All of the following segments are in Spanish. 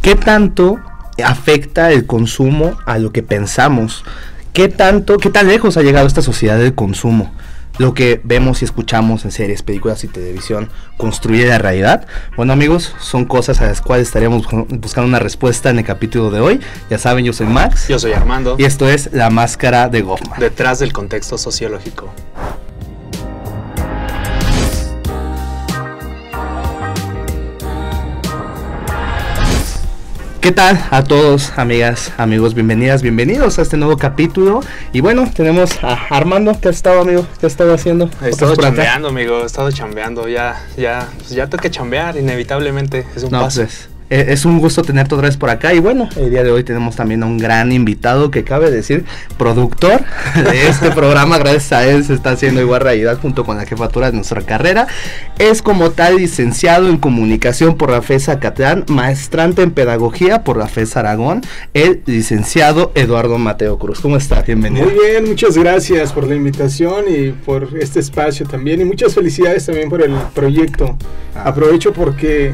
¿Qué tanto afecta el consumo a lo que pensamos? ¿Qué tan lejos ha llegado esta sociedad del consumo? Lo que vemos y escuchamos en series, películas y televisión, ¿construye la realidad? Bueno, amigos, son cosas a las cuales estaremos buscando una respuesta en el capítulo de hoy. Ya saben, yo soy Max. Yo soy Armando. Y esto es La Máscara de Goffman. Detrás del contexto sociológico. ¿Qué tal a todos, amigas, amigos? Bienvenidas, bienvenidos a este nuevo capítulo. Y bueno, tenemos a Armando. ¿Qué has estado, amigo? ¿Qué has estado haciendo? He estado chambeando, amigo. He estado chambeando. Ya tengo que chambear, inevitablemente. Es un paso. Pues, es un gusto tenerte otra vez por acá. Y bueno, el día de hoy tenemos también a un gran invitado que cabe decir, productor de este programa. Gracias a él se está haciendo igual realidad junto con la jefatura de nuestra carrera. Es como tal licenciado en comunicación por la FES Zacatlán, maestrante en pedagogía por la FES Aragón, el licenciado Eduardo Mateo Cruz. ¿Cómo está? Bienvenido. Muy bien, muchas gracias por la invitación y por este espacio también. Y muchas felicidades también por el proyecto. Aprovecho porque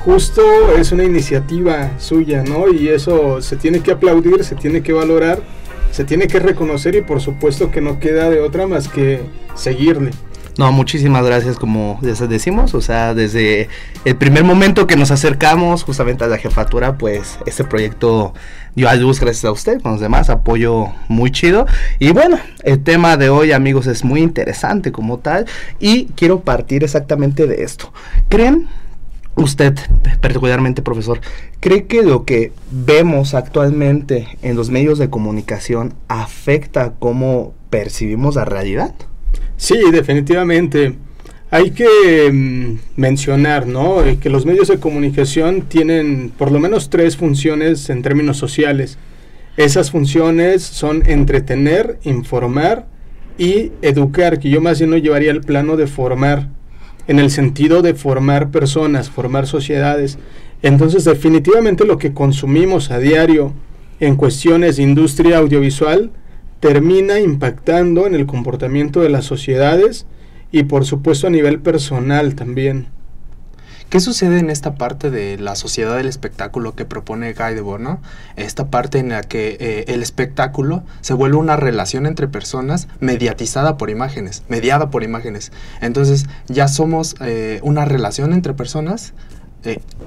justo es una iniciativa suya, ¿no? Y eso se tiene que aplaudir, se tiene que valorar, se tiene que reconocer y por supuesto que no queda de otra más que seguirle. No, muchísimas gracias, como les decimos, o sea, desde el primer momento que nos acercamos justamente a la jefatura, pues este proyecto dio a luz gracias a usted, con los demás, apoyo muy chido. Y bueno, el tema de hoy, amigos, es muy interesante como tal y quiero partir exactamente de esto. ¿Creen? Usted, particularmente, profesor, ¿cree que lo que vemos actualmente en los medios de comunicación afecta cómo percibimos la realidad? Sí, definitivamente. Hay que mencionar, ¿no?, que los medios de comunicación tienen por lo menos 3 funciones en términos sociales. Esas funciones son entretener, informar y educar, que yo más bien no llevaría al plano de formar, en el sentido de formar personas, formar sociedades. Entonces, definitivamente lo que consumimos a diario en cuestiones de industria audiovisual termina impactando en el comportamiento de las sociedades y, por supuesto, a nivel personal también. ¿Qué sucede en esta parte de la sociedad del espectáculo que propone Guy Debord, ¿no? Esta parte en la que el espectáculo se vuelve una relación entre personas mediada por imágenes. Entonces ya somos una relación entre personas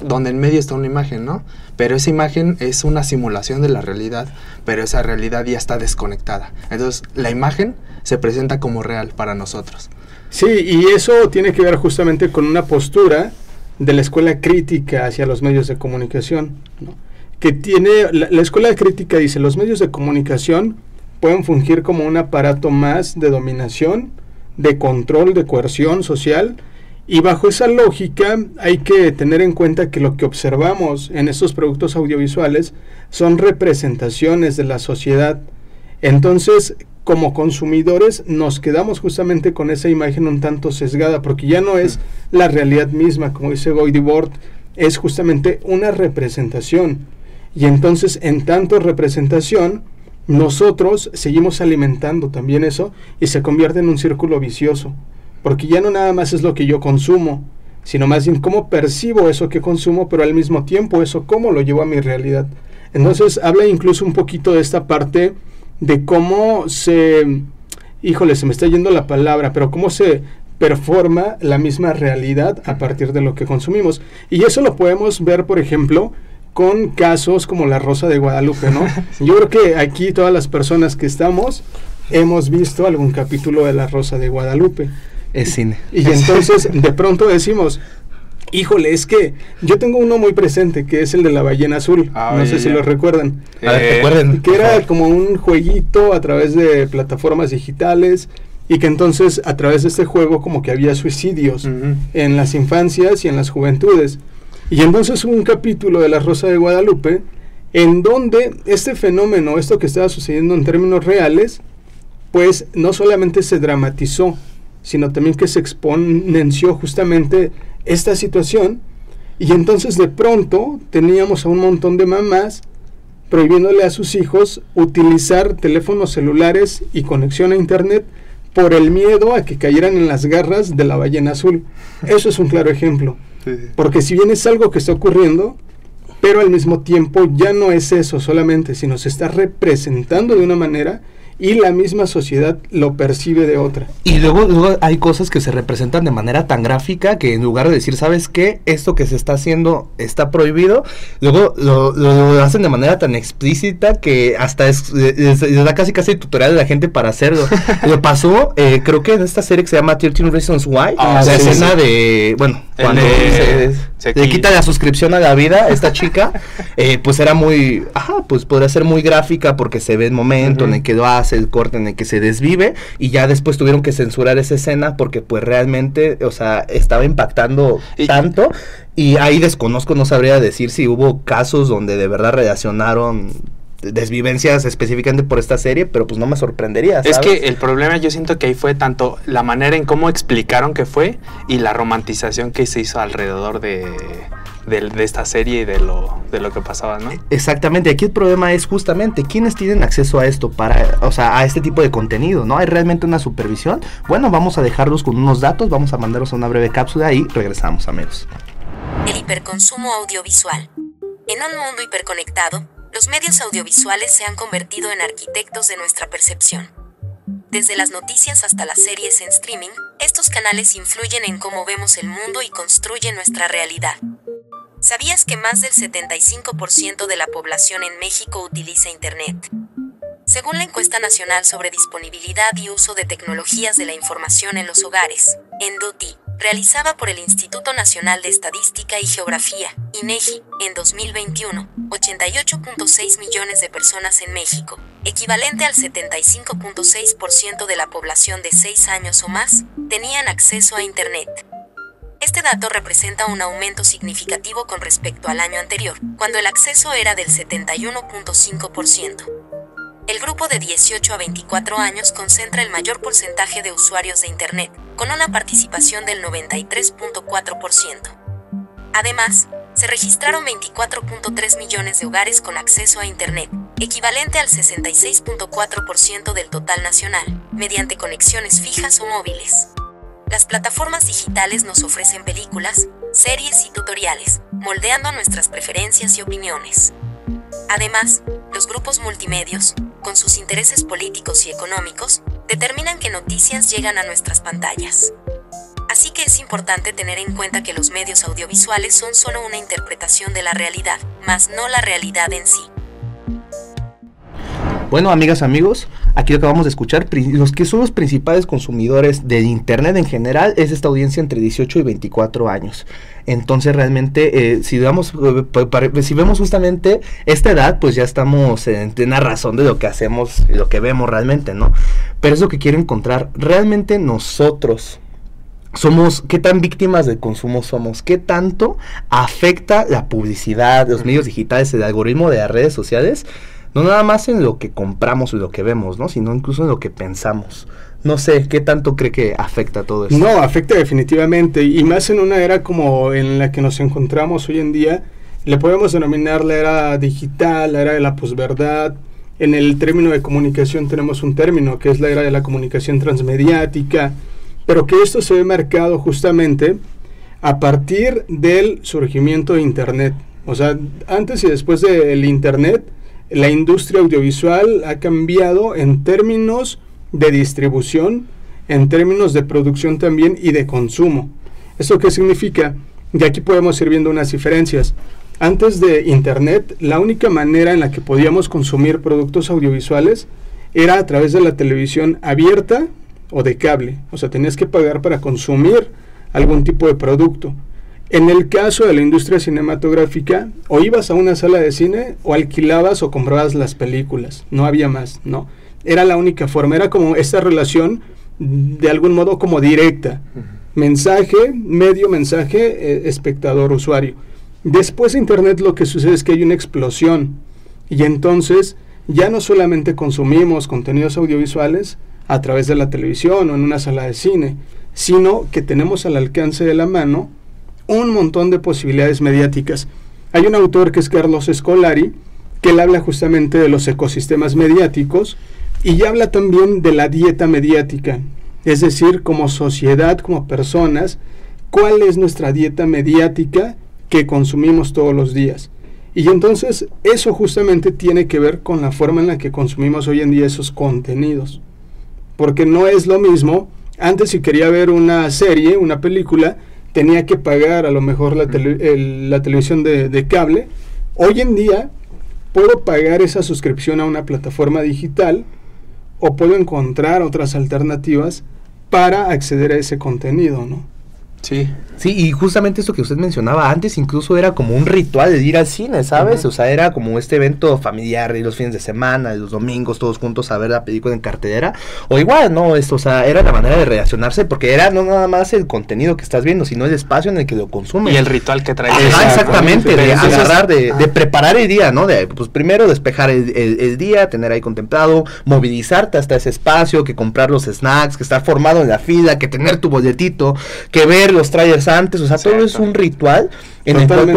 donde en medio está una imagen, ¿no? Pero esa imagen es una simulación de la realidad, pero esa realidad ya está desconectada. Entonces la imagen se presenta como real para nosotros. Sí, y eso tiene que ver justamente con una postura de la escuela crítica hacia los medios de comunicación, ¿no? Que tiene, la escuela crítica dice, los medios de comunicación pueden fungir como un aparato más de dominación, de control, de coerción social, y bajo esa lógica hay que tener en cuenta que lo que observamos en estos productos audiovisuales son representaciones de la sociedad. Entonces, como consumidores nos quedamos justamente con esa imagen un tanto sesgada, porque ya no es la realidad misma, como dice Guy Debord, es justamente una representación. Y entonces, en tanto representación, nosotros seguimos alimentando también eso y se convierte en un círculo vicioso, porque ya no nada más es lo que yo consumo, sino más bien cómo percibo eso que consumo, pero al mismo tiempo eso cómo lo llevo a mi realidad. Entonces habla incluso un poquito de esta parte de cómo se me está yendo la palabra, pero cómo se performa la misma realidad a partir de lo que consumimos. Y eso lo podemos ver, por ejemplo, con casos como La Rosa de Guadalupe, ¿no? Yo creo que aquí todas las personas que estamos hemos visto algún capítulo de La Rosa de Guadalupe. Es cine. Y entonces de pronto decimos, híjole, es que yo tengo uno muy presente, que es el de la ballena azul. No sé si lo recuerdan. A ver, recuerden. Que era como un jueguito a través de plataformas digitales, y que entonces a través de este juego como que había suicidios en las infancias y en las juventudes. Y entonces hubo un capítulo de La Rosa de Guadalupe en donde este fenómeno, esto que estaba sucediendo en términos reales, pues no solamente se dramatizó, sino también que se exponenció justamente esta situación. Y entonces de pronto teníamos a un montón de mamás prohibiéndole a sus hijos utilizar teléfonos celulares y conexión a internet por el miedo a que cayeran en las garras de la ballena azul. Eso es un claro ejemplo, porque si bien es algo que está ocurriendo, pero al mismo tiempo ya no es eso solamente, sino se está representando de una manera y la misma sociedad lo percibe de otra. Y luego hay cosas que se representan de manera tan gráfica que en lugar de decir, ¿sabes qué? Esto que se está haciendo está prohibido, luego lo hacen de manera tan explícita que hasta les da casi tutorial a la gente para hacerlo. Lo pasó, creo que en esta serie que se llama 13 Reasons Why, la escena de, bueno, cuando le quita la suscripción a la vida, esta chica, pues era muy, pues podría ser muy gráfica porque se ve el momento en el que lo hace, el corte en el que se desvive, y ya después tuvieron que censurar esa escena porque pues realmente, o sea, estaba impactando tanto, y ahí desconozco, no sabría decir si hubo casos donde de verdad relacionaron desvivencias específicamente por esta serie, pero pues no me sorprendería, ¿sabes? Es que el problema yo siento que ahí fue tanto la manera en cómo explicaron que fue y la romantización que se hizo alrededor de esta serie y de lo que pasaba, ¿no? Exactamente, aquí el problema es justamente quiénes tienen acceso a esto, a este tipo de contenido, ¿no? ¿Hay realmente una supervisión? Bueno, vamos a dejarlos con unos datos, vamos a mandaros a una breve cápsula y regresamos, amigos. El hiperconsumo audiovisual. En un mundo hiperconectado, los medios audiovisuales se han convertido en arquitectos de nuestra percepción. Desde las noticias hasta las series en streaming, estos canales influyen en cómo vemos el mundo y construyen nuestra realidad. ¿Sabías que más del 75% de la población en México utiliza Internet? Según la encuesta nacional sobre disponibilidad y uso de tecnologías de la información en los hogares, ENDUTI, realizada por el Instituto Nacional de Estadística y Geografía, INEGI, en 2021, 88.6 millones de personas en México, equivalente al 75.6% de la población de 6 años o más, tenían acceso a Internet. Este dato representa un aumento significativo con respecto al año anterior, cuando el acceso era del 71.5%. El grupo de 18 a 24 años concentra el mayor porcentaje de usuarios de Internet, con una participación del 93.4%. Además, se registraron 24.3 millones de hogares con acceso a Internet, equivalente al 66.4% del total nacional, mediante conexiones fijas o móviles. Las plataformas digitales nos ofrecen películas, series y tutoriales, moldeando nuestras preferencias y opiniones. Además, los grupos multimedios, con sus intereses políticos y económicos, determinan qué noticias llegan a nuestras pantallas. Así que es importante tener en cuenta que los medios audiovisuales son solo una interpretación de la realidad, más no la realidad en sí. Bueno, amigas, amigos, aquí lo acabamos de escuchar, los que son los principales consumidores de Internet en general es esta audiencia entre 18 y 24 años. Entonces realmente, si vemos justamente esta edad, pues ya estamos en plena razón de lo que hacemos y lo que vemos realmente, ¿no? Pero es lo que quiero encontrar, realmente nosotros ¿qué tan víctimas del consumo somos? ¿Qué tanto afecta la publicidad, los medios digitales, el algoritmo de las redes sociales? No nada más en lo que compramos y lo que vemos, ¿no? Sino incluso en lo que pensamos. No sé, ¿qué tanto cree que afecta todo esto? No, afecta definitivamente, y más en una era como en la que nos encontramos hoy en día. Le podemos denominar la era digital, la era de la posverdad. En el término de comunicación tenemos un término que es la era de la comunicación transmediática, pero que esto se ve marcado justamente a partir del surgimiento de Internet. O sea, antes y después del Internet, la industria audiovisual ha cambiado en términos de distribución, en términos de producción también y de consumo. ¿Esto qué significa? Y aquí podemos ir viendo unas diferencias. Antes de Internet, la única manera en la que podíamos consumir productos audiovisuales era a través de la televisión abierta o de cable. O sea, tenías que pagar para consumir algún tipo de producto. En el caso de la industria cinematográfica, o ibas a una sala de cine, o alquilabas o comprabas las películas. No había más, ¿no? Era la única forma, era como esta relación de algún modo como directa. Mensaje, medio mensaje, espectador, usuario. Después de Internet lo que sucede es que hay una explosión. Y entonces ya no solamente consumimos contenidos audiovisuales a través de la televisión o en una sala de cine, sino que tenemos al alcance de la mano un montón de posibilidades mediáticas. Hay un autor que es Carlos Scolari, que él habla justamente de los ecosistemas mediáticos y habla también de la dieta mediática, es decir, como sociedad, como personas, cuál es nuestra dieta mediática que consumimos todos los días. Y entonces eso justamente tiene que ver con la forma en la que consumimos hoy en día esos contenidos. Porque no es lo mismo, antes si quería ver una serie, una película, tenía que pagar a lo mejor la televisión de cable. Hoy en día puedo pagar esa suscripción a una plataforma digital o puedo encontrar otras alternativas para acceder a ese contenido, ¿no? Sí. Sí, y justamente esto que usted mencionaba antes, incluso era como un ritual de ir al cine, ¿sabes? O sea, era como este evento familiar de los fines de semana, de los domingos, todos juntos a ver la película en cartelera, o igual, ¿no? Esto, o sea, era la manera de relacionarse, porque era no nada más el contenido que estás viendo, sino el espacio en el que lo consumes. Y el ritual que trae. Exactamente, de entonces, agarrar, de preparar el día, ¿no? De, pues primero despejar el día, tener ahí contemplado, movilizarte hasta ese espacio, que comprar los snacks, que estar formado en la fila, que tener tu bolletito, que ver los trailers antes, o sea, todo es un ritual en el cual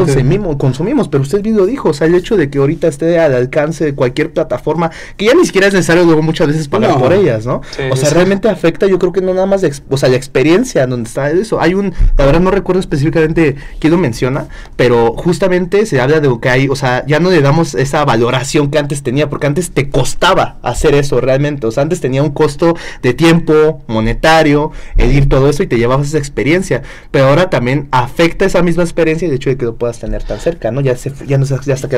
consumimos, pero usted bien lo dijo, o sea, el hecho de que ahorita esté al alcance de cualquier plataforma, que ya ni siquiera es necesario luego muchas veces pagar por ellas, ¿no? Sí, o sea, realmente afecta, yo creo que no nada más, o sea, la experiencia en donde está eso. Hay la verdad no recuerdo específicamente quién lo menciona, pero justamente se habla de lo que hay, o sea, ya no le damos esa valoración que antes tenía, porque antes te costaba hacer eso realmente, o sea, antes tenía un costo de tiempo, monetario, ir todo eso y te llevabas esa experiencia, pero ahora también afecta esa misma experiencia el hecho de que lo puedas tener tan cerca, ¿no? Ya está quedando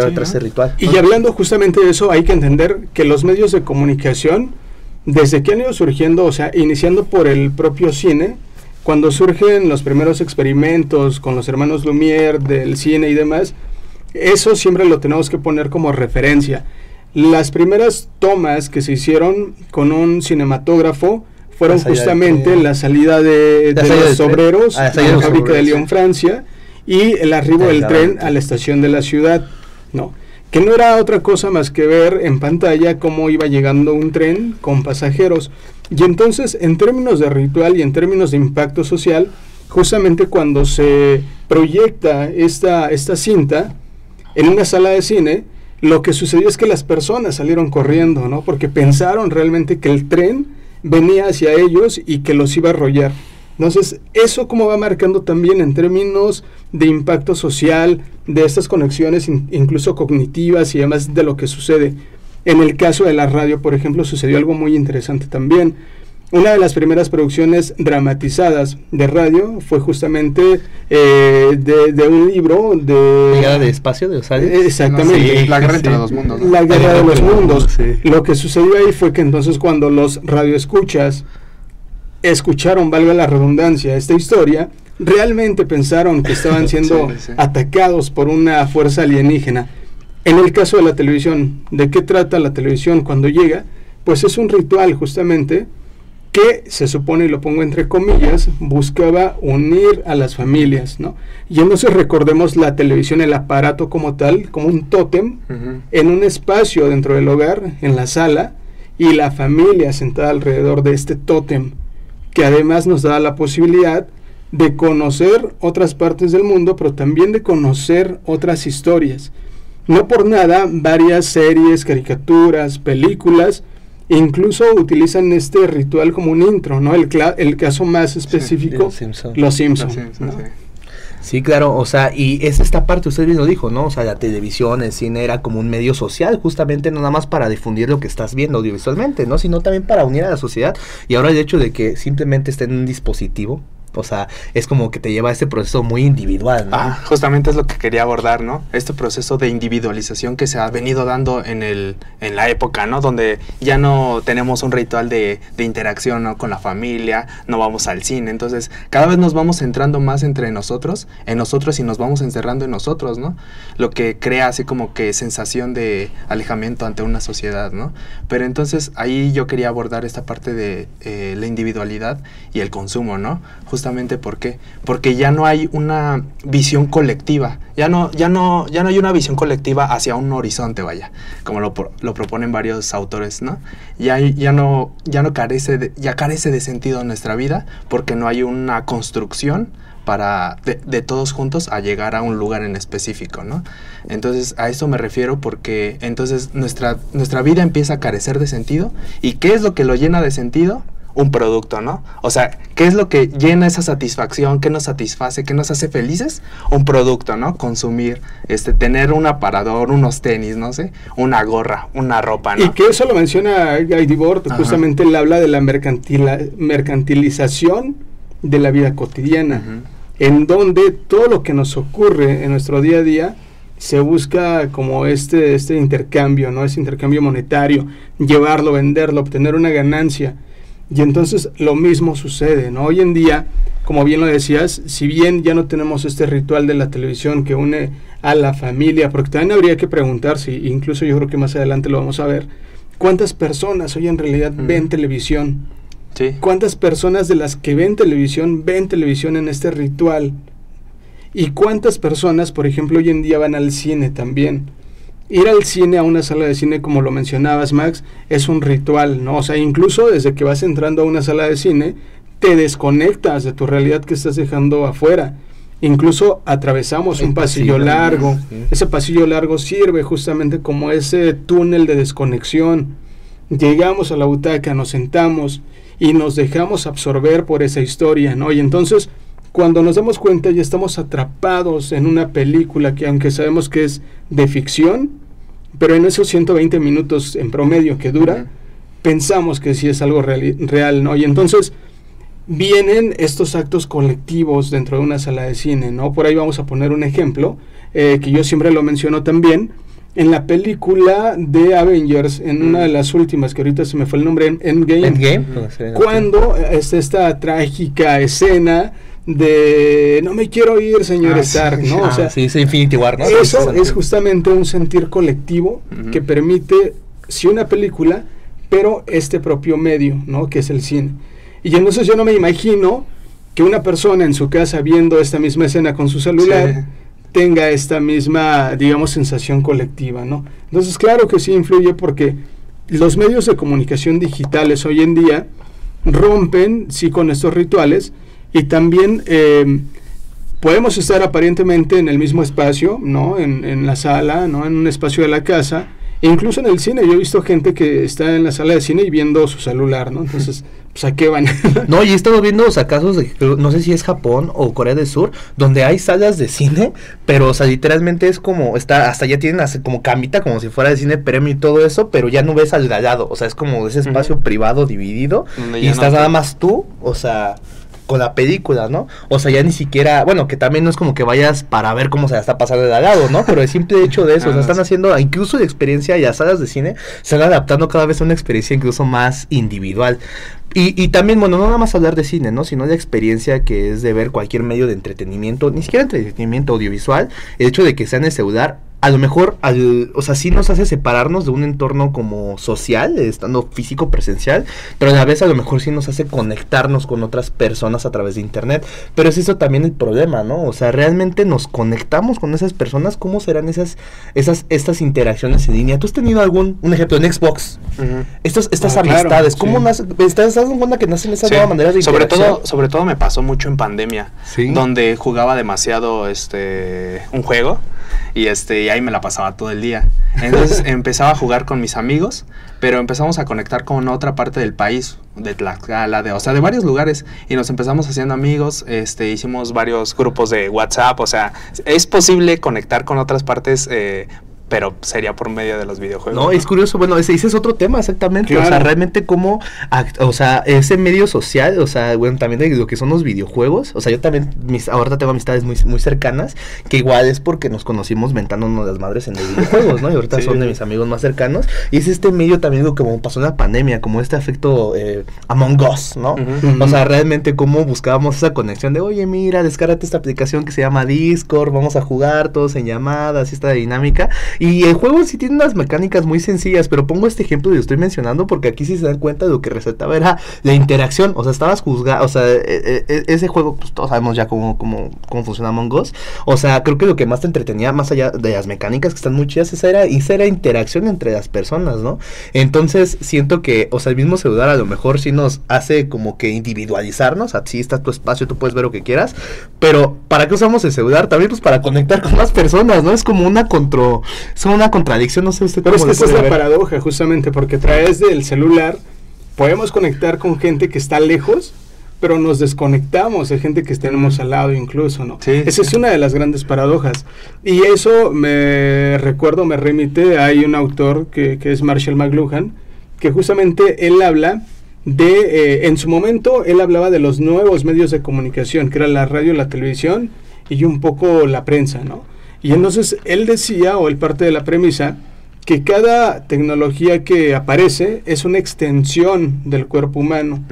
atrás ese ritual. Y hablando justamente de eso, hay que entender que los medios de comunicación, desde que han ido surgiendo, o sea, iniciando por el propio cine, cuando surgen los primeros experimentos con los hermanos Lumière del cine y demás, eso siempre lo tenemos que poner como referencia. Las primeras tomas que se hicieron con un cinematógrafo fueron justamente la salida de los obreros a la fábrica de Lyon, Francia, y el arribo del tren a la estación de la ciudad, ¿no? Que no era otra cosa más que ver en pantalla cómo iba llegando un tren con pasajeros. Y entonces, en términos de ritual y en términos de impacto social, justamente cuando se proyecta esta cinta en una sala de cine, lo que sucedió es que las personas salieron corriendo, ¿no? Porque pensaron realmente que el tren venía hacia ellos y que los iba a arrollar. Entonces, eso como va marcando también en términos de impacto social, de estas conexiones incluso cognitivas y además de lo que sucede. En el caso de la radio, por ejemplo, sucedió algo muy interesante también. Una de las primeras producciones dramatizadas de radio fue justamente de un libro de... ¿Llegada de espacio de Osario? Exactamente. Sí, la guerra entre los mundos, ¿no? La guerra de los mundos. Sí. Lo que sucedió ahí fue que entonces cuando los radioescuchas escucharon, valga la redundancia, esta historia, realmente pensaron que estaban siendo atacados por una fuerza alienígena. En el caso de la televisión, ¿de qué trata la televisión cuando llega? Pues es un ritual justamente que se supone, y lo pongo entre comillas, buscaba unir a las familias, ¿no? Y entonces recordemos la televisión, el aparato como tal, como un tótem, en un espacio dentro del hogar, en la sala, y la familia sentada alrededor de este tótem, que además nos da la posibilidad de conocer otras partes del mundo, pero también de conocer otras historias. No por nada, varias series, caricaturas, películas, incluso utilizan este ritual como un intro, ¿no? El caso más específico, Los Simpson, ¿no? Sí, claro, o sea, y es esta parte, usted bien lo dijo, ¿no? O sea, la televisión, el cine era como un medio social, justamente no nada más para difundir lo que estás viendo audiovisualmente, ¿no? Sino también para unir a la sociedad. Y ahora el hecho de que simplemente esté en un dispositivo, o sea, es como que te lleva a este proceso muy individual, ¿no? Justamente es lo que quería abordar, ¿no? Este proceso de individualización que se ha venido dando en la época, ¿no? Donde ya no tenemos un ritual de interacción, ¿no? Con la familia, no vamos al cine. Entonces, cada vez nos vamos centrando más entre nosotros, en nosotros, y nos vamos encerrando en nosotros, ¿no? Lo que crea así como que sensación de alejamiento ante una sociedad, ¿no? Pero entonces, ahí yo quería abordar esta parte de la individualidad y el consumo, ¿no? Justamente, ¿por qué? Porque ya no hay una visión colectiva, ya no hay una visión colectiva hacia un horizonte, vaya, como lo proponen varios autores, ¿no? Ya carece de sentido nuestra vida, porque no hay una construcción de todos juntos a llegar a un lugar en específico, ¿no? Entonces, a eso me refiero, porque entonces nuestra vida empieza a carecer de sentido. ¿Y qué es lo que lo llena de sentido? un producto, ¿no? O sea, ¿qué es lo que llena esa satisfacción? ¿Qué nos satisface? ¿Qué nos hace felices? Un producto, ¿no? Consumir, tener un aparador, unos tenis, no sé, una gorra, una ropa, ¿no? Y que eso lo menciona Guy Debord, justamente él habla de la mercantilización de la vida cotidiana, en donde todo lo que nos ocurre en nuestro día a día se busca como este intercambio, ¿no? Ese intercambio monetario, llevarlo, venderlo, obtener una ganancia. Y entonces lo mismo sucede, ¿no? Hoy en día, como bien lo decías, si bien ya no tenemos este ritual de la televisión que une a la familia, porque también habría que preguntarse, incluso yo creo que más adelante lo vamos a ver, ¿cuántas personas hoy en realidad ven televisión? Sí. ¿Cuántas personas de las que ven televisión en este ritual? ¿Y cuántas personas, por ejemplo, hoy en día van al cine también? Ir al cine, a una sala de cine, como lo mencionabas, Max, es un ritual, ¿no? O sea, incluso desde que vas entrando a una sala de cine, te desconectas de tu realidad que estás dejando afuera. Incluso atravesamos un pasillo largo. Sí. Ese pasillo largo sirve justamente como ese túnel de desconexión. Llegamos a la butaca, nos sentamos y nos dejamos absorber por esa historia, ¿no? Y entonces, cuando nos damos cuenta, ya estamos atrapados en una película que, aunque sabemos que es de ficción, pero en esos 120 minutos en promedio que dura, pensamos que sí es algo real, ¿no? Y entonces vienen estos actos colectivos dentro de una sala de cine, ¿no? Por ahí vamos a poner un ejemplo, que yo siempre lo menciono también, en la película de Avengers, en una de las últimas, que ahorita se me fue el nombre, Endgame, cuando esta trágica escena de no me quiero ir, señor Stark, ¿no? O sea, sí, es Infinity War, ¿no? Eso es justamente un sentir colectivo que permite, sí, una película, pero este propio medio, ¿no? Que es el cine. Y entonces yo no me imagino que una persona en su casa viendo esta misma escena con su celular tenga esta misma, digamos, sensación colectiva, ¿no? Entonces, claro que sí influye, porque los medios de comunicación digitales hoy en día rompen, sí, con estos rituales. Y también podemos estar aparentemente en el mismo espacio, ¿no? En la sala, ¿no? En un espacio de la casa, e incluso en el cine. Yo he visto gente que está en la sala de cine y viendo su celular, ¿no? Entonces, pues, ¿a qué van? No, y he estado viendo, o sea, casos de, no sé si es Japón o Corea del Sur, donde hay salas de cine, pero, o sea, literalmente es como, hasta ya tienen como camita, como si fuera de cine premium y todo eso, pero ya no ves al de lado, o sea, es como ese espacio privado dividido, y estás nada más tú, o sea, con la película, ¿no? O sea, ya ni siquiera, bueno, que también no es como que vayas para ver cómo se la está pasando de al lado, ¿no? Pero el simple hecho de eso, o sea, están haciendo, incluso de experiencia, y las salas de cine se están adaptando cada vez a una experiencia incluso más individual. Y también, bueno, no nada más hablar de cine, ¿no? Sino de experiencia que es de ver cualquier medio de entretenimiento, ni siquiera entretenimiento audiovisual, el hecho de que sea en el celular, a lo mejor, o sea, sí nos hace separarnos de un entorno como social, estando físico, presencial, pero a la vez a lo mejor sí nos hace conectarnos con otras personas a través de internet, pero es eso también el problema, ¿no? O sea, realmente nos conectamos con esas personas. ¿Cómo serán estas interacciones en línea? ¿Tú has tenido un ejemplo en Xbox? Estas amistades, claro, ¿cómo nacen? ¿Estás dando cuenta que nacen esas nuevas maneras de interacción? Sobre todo me pasó mucho en pandemia, donde jugaba demasiado un juego, y ahí me la pasaba todo el día. Entonces empezaba a jugar con mis amigos, pero empezamos a conectar con otra parte del país, de Tlaxcala, o sea, de varios lugares, y nos empezamos haciendo amigos. Hicimos varios grupos de WhatsApp. O sea, es posible conectar con otras partes, pero sería por medio de los videojuegos. No, es curioso, bueno, ese es otro tema, exactamente. Claro. O sea, realmente cómo, o sea, ese medio social, o sea, bueno, también de lo que son los videojuegos. O sea, yo también, ahorita tengo amistades muy, muy cercanas, que igual es porque nos conocimos mentándonos las madres en los videojuegos, ¿no? Y ahorita son de mis amigos más cercanos. Y es este medio también, digo, como pasó en la pandemia, como este afecto Among Us, ¿no? O sea, realmente cómo buscábamos esa conexión de, oye, mira, descárgate esta aplicación que se llama Discord, vamos a jugar todos en llamadas, y esta dinámica. Y el juego sí tiene unas mecánicas muy sencillas, pero pongo este ejemplo y lo estoy mencionando porque aquí sí se dan cuenta de lo que resaltaba era la interacción. O sea, estabas juzgando, o sea, ese juego, pues todos sabemos ya cómo funciona Among Us. O sea, creo que lo que más te entretenía, más allá de las mecánicas que están muy chidas, esa era interacción entre las personas, ¿no? Entonces, siento que, o sea, el mismo celular a lo mejor sí nos hace como que individualizarnos. Así está tu espacio, tú puedes ver lo que quieras, pero ¿para qué usamos el celular? También pues para conectar con más personas, ¿no? Es como una contradicción, no sé usted. Pero es que esa es la paradoja, justamente, porque a través del celular podemos conectar con gente que está lejos, pero nos desconectamos de gente que tenemos al lado incluso, ¿no? Sí, Esa es una de las grandes paradojas. Y eso me remite, hay un autor que es Marshall McLuhan, que justamente él habla de, en su momento, él hablaba de los nuevos medios de comunicación, que era la radio, la televisión y un poco la prensa, ¿no? Y entonces él decía, o él parte de la premisa, que cada tecnología que aparece es una extensión del cuerpo humano,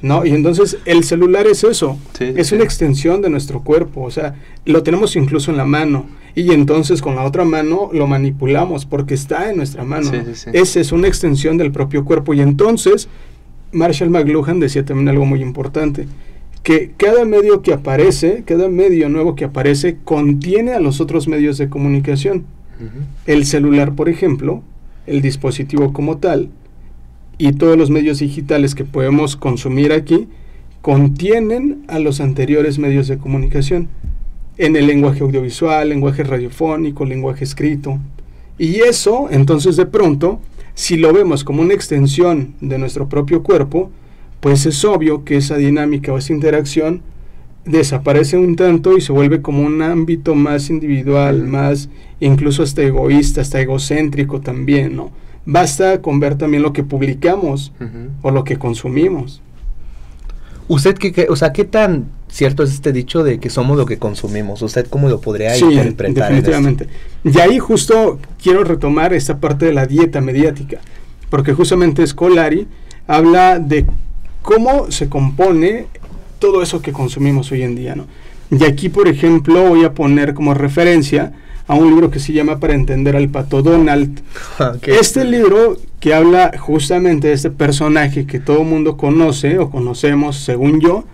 ¿no? Y entonces el celular es eso, es una extensión de nuestro cuerpo, o sea, lo tenemos incluso en la mano, y entonces con la otra mano lo manipulamos porque está en nuestra mano, ¿no? Esa es una extensión del propio cuerpo. Y entonces Marshall McLuhan decía también algo muy importante, que cada medio que aparece, cada medio nuevo que aparece, contiene a los otros medios de comunicación. El celular, por ejemplo, el dispositivo como tal, y todos los medios digitales que podemos consumir aquí, contienen a los anteriores medios de comunicación, en el lenguaje audiovisual, lenguaje radiofónico, lenguaje escrito. Y eso, entonces, de pronto, si lo vemos como una extensión de nuestro propio cuerpo, pues es obvio que esa dinámica o esa interacción desaparece un tanto y se vuelve como un ámbito más individual, más incluso hasta egoísta, hasta egocéntrico también, ¿no? Basta con ver también lo que publicamos o lo que consumimos. ¿Usted qué tan cierto es este dicho de que somos lo que consumimos? ¿Usted cómo lo podría interpretar? Definitivamente. Y ahí justo quiero retomar esta parte de la dieta mediática, porque justamente Scolari habla de cómo se compone todo eso que consumimos hoy en día, ¿no? Y aquí, por ejemplo, voy a poner como referencia a un libro que se llama Para entender al Pato Donald. Okay. Este libro que habla justamente de este personaje que todo mundo conoce o conocemos, según yo,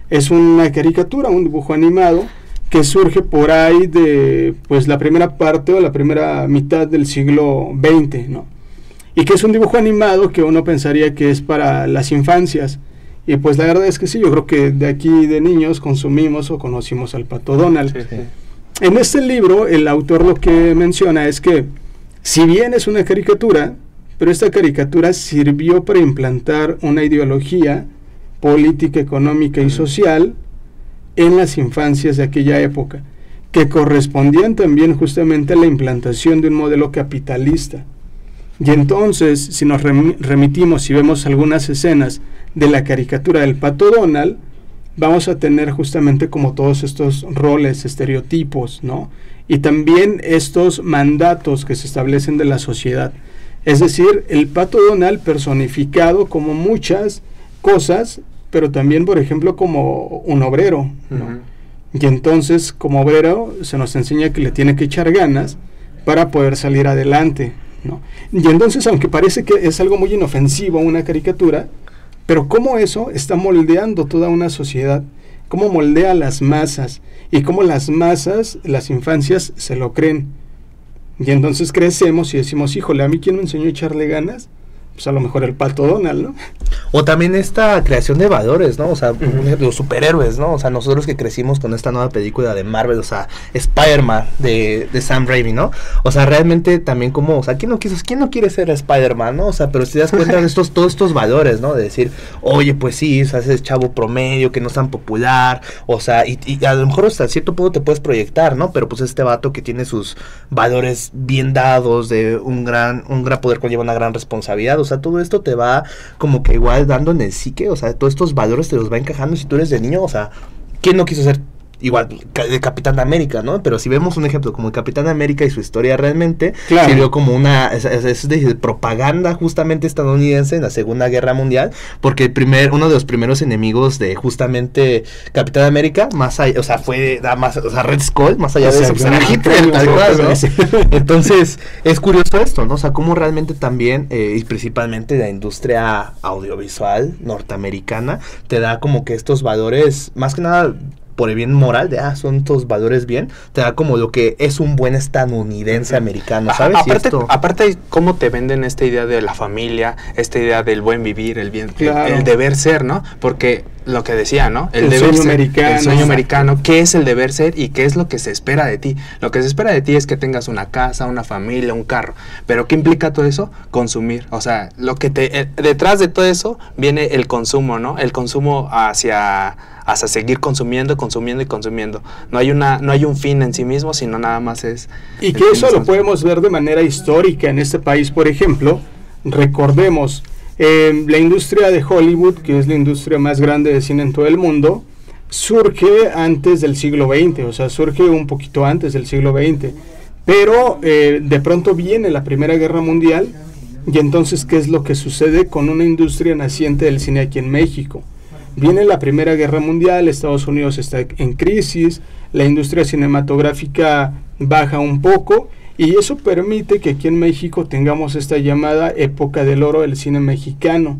es una caricatura, un dibujo animado que surge por ahí de pues la primera parte o la primera mitad del siglo XX, ¿no? Y que es un dibujo animado que uno pensaría que es para las infancias. Y pues la verdad es que sí, yo creo que de aquí de niños consumimos o conocimos al Pato Donald. Sí. En este libro el autor lo que menciona es que si bien es una caricatura, pero esta caricatura sirvió para implantar una ideología política, económica y social en las infancias de aquella época, que correspondían también justamente a la implantación de un modelo capitalista. Y entonces, si nos remitimos y vemos algunas escenas de la caricatura del Pato Donald, vamos a tener justamente como todos estos roles, estereotipos, ¿no? Y también estos mandatos que se establecen de la sociedad. Es decir, el Pato Donald personificado como muchas cosas, pero también, por ejemplo, como un obrero, ¿no? Y entonces, como obrero, se nos enseña que le tiene que echar ganas para poder salir adelante, ¿no? Y entonces, aunque parece que es algo muy inofensivo una caricatura, pero cómo eso está moldeando toda una sociedad, cómo moldea a las masas, y cómo las masas, las infancias, se lo creen. Y entonces crecemos y decimos, híjole, ¿a mí quién me enseñó a echarle ganas? Pues a lo mejor el Pato Donald, ¿no? O también esta creación de valores, ¿no? O sea, los superhéroes, ¿no? O sea, nosotros que crecimos con esta nueva película de Marvel, o sea, Spider-Man de Sam Raimi, ¿no? O sea, realmente también como, o sea, ¿quién no quiere ser Spider-Man, ¿no? O sea, pero si te das cuenta de todos estos valores, ¿no? De decir, oye, pues sí, o sea, ese chavo promedio que no es tan popular, o sea, y a lo mejor hasta cierto punto te puedes proyectar, ¿no? Pero pues este vato que tiene sus valores bien dados, de un gran poder conlleva una gran responsabilidad, o sea, todo esto te va como que igual dando en el psique, o sea, todos estos valores te los va encajando. Si tú eres de niño, o sea, ¿quién no quiso ser igual de Capitán América, ¿no? Pero si vemos un ejemplo como el Capitán América y su historia realmente, claro, sirvió como una es de propaganda justamente estadounidense en la Segunda Guerra Mundial, porque uno de los primeros enemigos de justamente Capitán América, más allá, o sea, fue Red Skull, más allá de eso, pues era Hitler, tal cual, ¿no? Entonces, es curioso esto, ¿no? O sea, cómo realmente también, y principalmente la industria audiovisual norteamericana, te da como que estos valores, más que nada por el bien moral de, son tus valores bien, te da como lo que es un buen estadounidense americano, ¿sabes? Aparte, cómo te venden esta idea de la familia, esta idea del buen vivir, el bien, claro, el deber ser, ¿no? Porque lo que decía, ¿no? El deber sueño ser, americano. el sueño americano, ¿qué es el deber ser y qué es lo que se espera de ti? Lo que se espera de ti es que tengas una casa, una familia, un carro. Pero ¿qué implica todo eso? Consumir. O sea, lo que detrás de todo eso viene el consumo, ¿no? El consumo hacia seguir consumiendo y consumiendo. No hay un fin en sí mismo, sino nada más es... Y que eso lo podemos ver de manera histórica en este país, por ejemplo. Recordemos, la industria de Hollywood, que es la industria más grande de cine en todo el mundo, surge antes del siglo XX, o sea, surge un poquito antes del siglo XX. Pero de pronto viene la Primera Guerra Mundial, y entonces, ¿qué es lo que sucede con una industria naciente del cine aquí en México? Viene la Primera Guerra Mundial, Estados Unidos está en crisis, la industria cinematográfica baja un poco, y eso permite que aquí en México tengamos esta llamada época del oro del cine mexicano.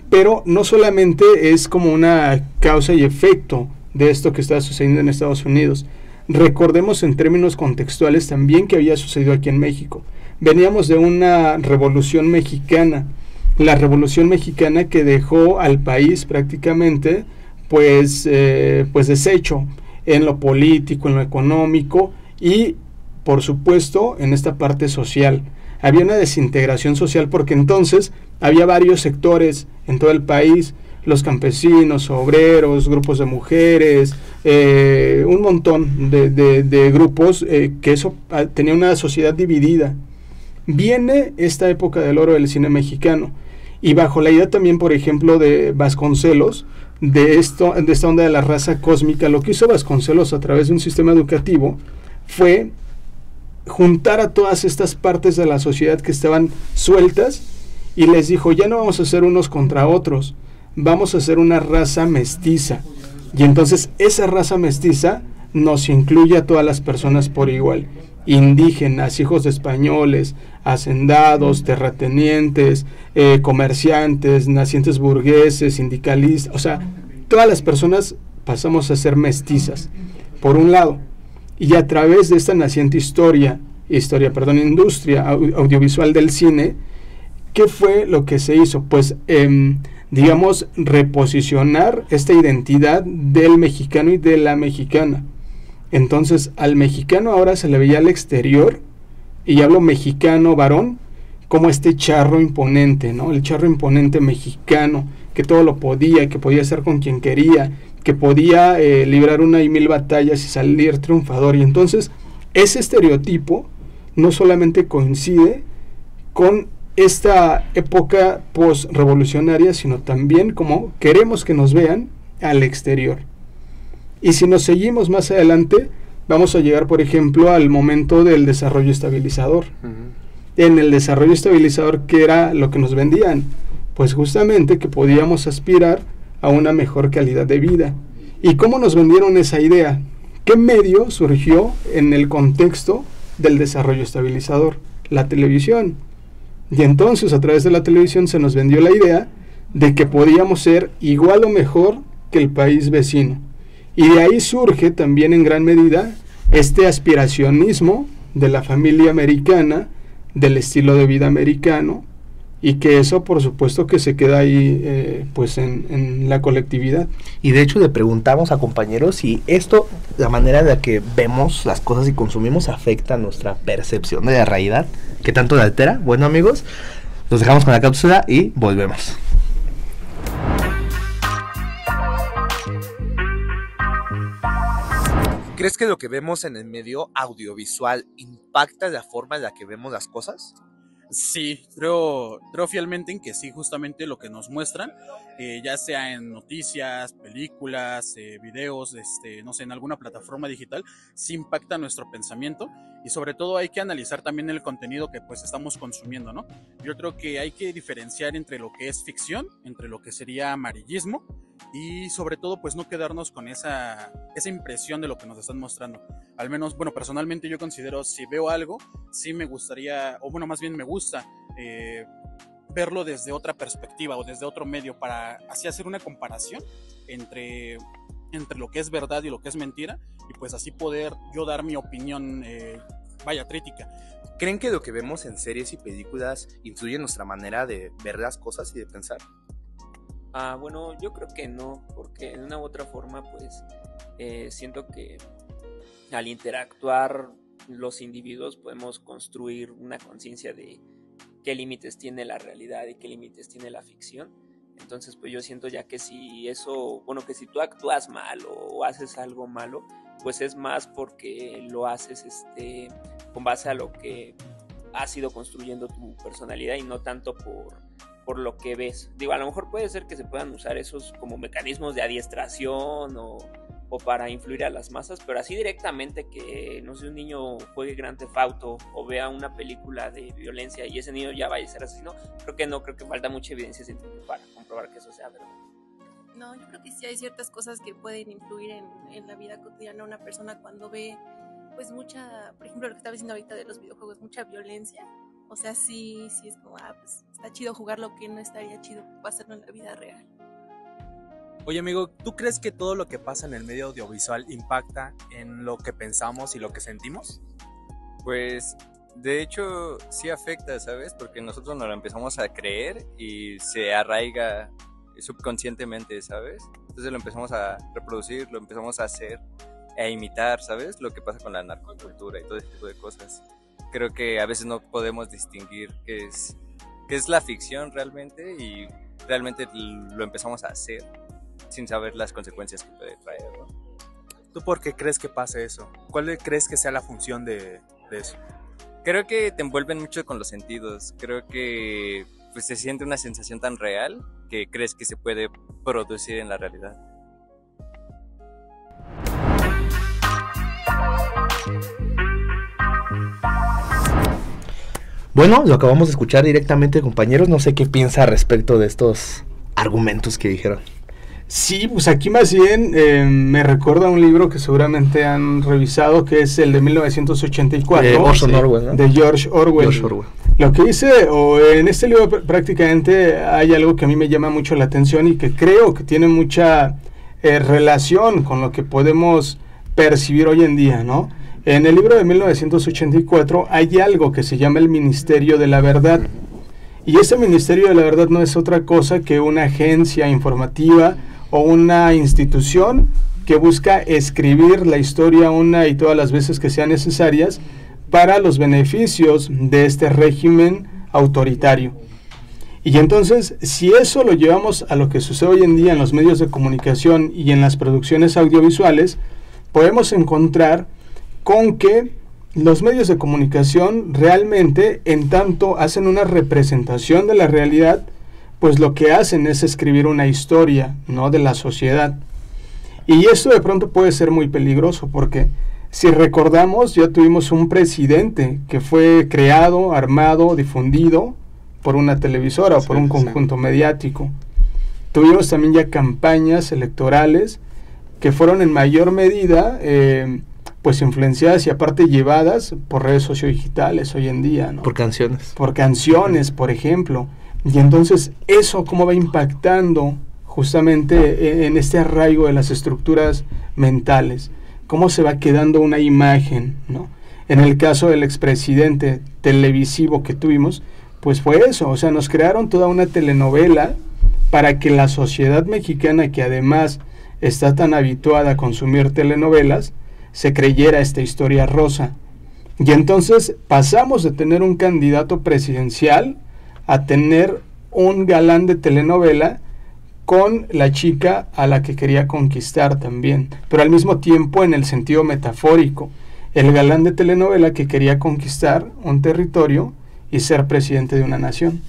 Pero no solamente es como una causa y efecto de esto que está sucediendo en Estados Unidos. Recordemos en términos contextuales también que había sucedido aquí en México. Veníamos de una revolución mexicana, la revolución mexicana que dejó al país prácticamente pues deshecho en lo político, en lo económico y por supuesto en esta parte social. Había una desintegración social porque entonces había varios sectores en todo el país, los campesinos, obreros, grupos de mujeres, un montón de grupos que eso tenía una sociedad dividida. Viene esta época del oro del cine mexicano y bajo la idea también, por ejemplo, de Vasconcelos, de esta onda de la raza cósmica, lo que hizo Vasconcelos a través de un sistema educativo fue juntar a todas estas partes de la sociedad que estaban sueltas y les dijo, ya no vamos a ser unos contra otros, vamos a ser una raza mestiza. Y entonces esa raza mestiza nos incluye a todas las personas por igual. Indígenas, hijos de españoles, hacendados, terratenientes, comerciantes, nacientes burgueses, sindicalistas, o sea, todas las personas pasamos a ser mestizas, por un lado. Y a través de esta naciente industria audiovisual del cine, ¿qué fue lo que se hizo? Pues, digamos, reposicionar esta identidad del mexicano y de la mexicana. Entonces, al mexicano ahora se le veía al exterior, y hablo mexicano varón, como este charro imponente, ¿no? El charro imponente mexicano, que todo lo podía, que podía hacer con quien quería, que podía librar una y mil batallas y salir triunfador. Y entonces, ese estereotipo no solamente coincide con esta época post-revolucionaria, sino también como queremos que nos vean al exterior. Y si nos seguimos más adelante, vamos a llegar, por ejemplo, al momento del desarrollo estabilizador. En el desarrollo estabilizador, ¿qué era lo que nos vendían? Pues justamente que podíamos aspirar a una mejor calidad de vida. ¿Y cómo nos vendieron esa idea? ¿Qué medio surgió en el contexto del desarrollo estabilizador? La televisión. Y entonces, a través de la televisión se nos vendió la idea de que podíamos ser igual o mejor que el país vecino. Y de ahí surge también en gran medida este aspiracionismo de la familia americana, del estilo de vida americano, y que eso por supuesto que se queda ahí pues en la colectividad. Y de hecho le preguntamos a compañeros si esto, la manera en la que vemos las cosas y consumimos, afecta a nuestra percepción de la realidad, que tanto la altera. Bueno, amigos, los dejamos con la cápsula y volvemos. ¿Crees que lo que vemos en el medio audiovisual impacta la forma en la que vemos las cosas? Sí, creo fielmente en que sí, justamente lo que nos muestran, ya sea en noticias, películas, videos, no sé, en alguna plataforma digital, sí impacta nuestro pensamiento y sobre todo hay que analizar también el contenido que pues estamos consumiendo, ¿no? Yo creo que hay que diferenciar entre lo que es ficción, entre lo que sería amarillismo y sobre todo pues no quedarnos con esa impresión de lo que nos están mostrando. Al menos, bueno, personalmente yo considero, si veo algo, sí me gustaría, o bueno, más bien me gusta verlo desde otra perspectiva o desde otro medio para así hacer una comparación entre entre lo que es verdad y lo que es mentira, y pues así poder yo dar mi opinión, crítica. ¿Creen que lo que vemos en series y películas influye en nuestra manera de ver las cosas y de pensar? Bueno, yo creo que no, porque de una u otra forma, pues, siento que al interactuar los individuos podemos construir una conciencia de qué límites tiene la realidad y qué límites tiene la ficción. Entonces, pues yo siento ya que si eso, bueno, que si tú actúas mal o haces algo malo, pues es más porque lo haces con base a lo que has ido construyendo tu personalidad y no tanto por lo que ves. Digo, a lo mejor puede ser que se puedan usar esos como mecanismos de adiestración o para influir a las masas, pero así directamente que, no sé, un niño juegue Grand Theft Auto o vea una película de violencia y ese niño ya vaya a ser asesino, creo que falta mucha evidencia científica para comprobar que eso sea verdad. No, yo creo que sí hay ciertas cosas que pueden influir en la vida cotidiana de una persona cuando ve, pues, mucha, por ejemplo, lo que estaba diciendo ahorita de los videojuegos, mucha violencia. O sea, sí es como, pues, está chido jugar lo que no estaría chido pasarlo en la vida real. Oye, amigo, ¿tú crees que todo lo que pasa en el medio audiovisual impacta en lo que pensamos y lo que sentimos? Pues, de hecho, sí afecta, ¿sabes? Porque nosotros nos lo empezamos a creer y se arraiga subconscientemente, ¿sabes? Entonces lo empezamos a reproducir, lo empezamos a hacer e imitar, ¿sabes? Lo que pasa con la narcocultura y todo ese tipo de cosas. Creo que a veces no podemos distinguir qué es la ficción realmente y realmente lo empezamos a hacer sin saber las consecuencias que puede traer, ¿no? ¿Tú por qué crees que pase eso? ¿Cuál crees que sea la función de eso? Creo que te envuelven mucho con los sentidos. Creo que pues se siente una sensación tan real que crees que se puede producir en la realidad. Bueno, lo acabamos de escuchar directamente, compañeros. No sé qué piensa respecto de estos argumentos que dijeron. Sí, pues aquí más bien me recuerda un libro que seguramente han revisado, que es el de 1984. De Orson Orwell, ¿no? De George Orwell. Lo que dice, en este libro prácticamente hay algo que a mí me llama mucho la atención y que creo que tiene mucha relación con lo que podemos percibir hoy en día, ¿no? En el libro de 1984 hay algo que se llama el Ministerio de la Verdad. Y ese Ministerio de la Verdad no es otra cosa que una agencia informativa o una institución que busca escribir la historia una y todas las veces que sean necesarias para los beneficios de este régimen autoritario. Y entonces, si eso lo llevamos a lo que sucede hoy en día en los medios de comunicación y en las producciones audiovisuales, podemos encontrar con que los medios de comunicación realmente, en tanto hacen una representación de la realidad, pues lo que hacen es escribir una historia, ¿no?, de la sociedad. Y esto de pronto puede ser muy peligroso porque si recordamos, ya tuvimos un presidente que fue creado, armado, difundido por una televisora o por un conjunto mediático. Tuvimos también ya campañas electorales que fueron en mayor medida pues influenciadas y aparte llevadas por redes sociodigitales hoy en día, ¿no? Por canciones. Por canciones, por ejemplo. Y entonces, ¿eso cómo va impactando justamente en este arraigo de las estructuras mentales? ¿Cómo se va quedando una imagen, ¿no? En el caso del expresidente televisivo que tuvimos, pues fue eso, o sea, nos crearon toda una telenovela para que la sociedad mexicana, que además está tan habituada a consumir telenovelas, se creyera esta historia rosa. Y entonces pasamos de tener un candidato presidencial a tener un galán de telenovela con la chica a la que quería conquistar también, pero al mismo tiempo en el sentido metafórico, el galán de telenovela que quería conquistar un territorio y ser presidente de una nación.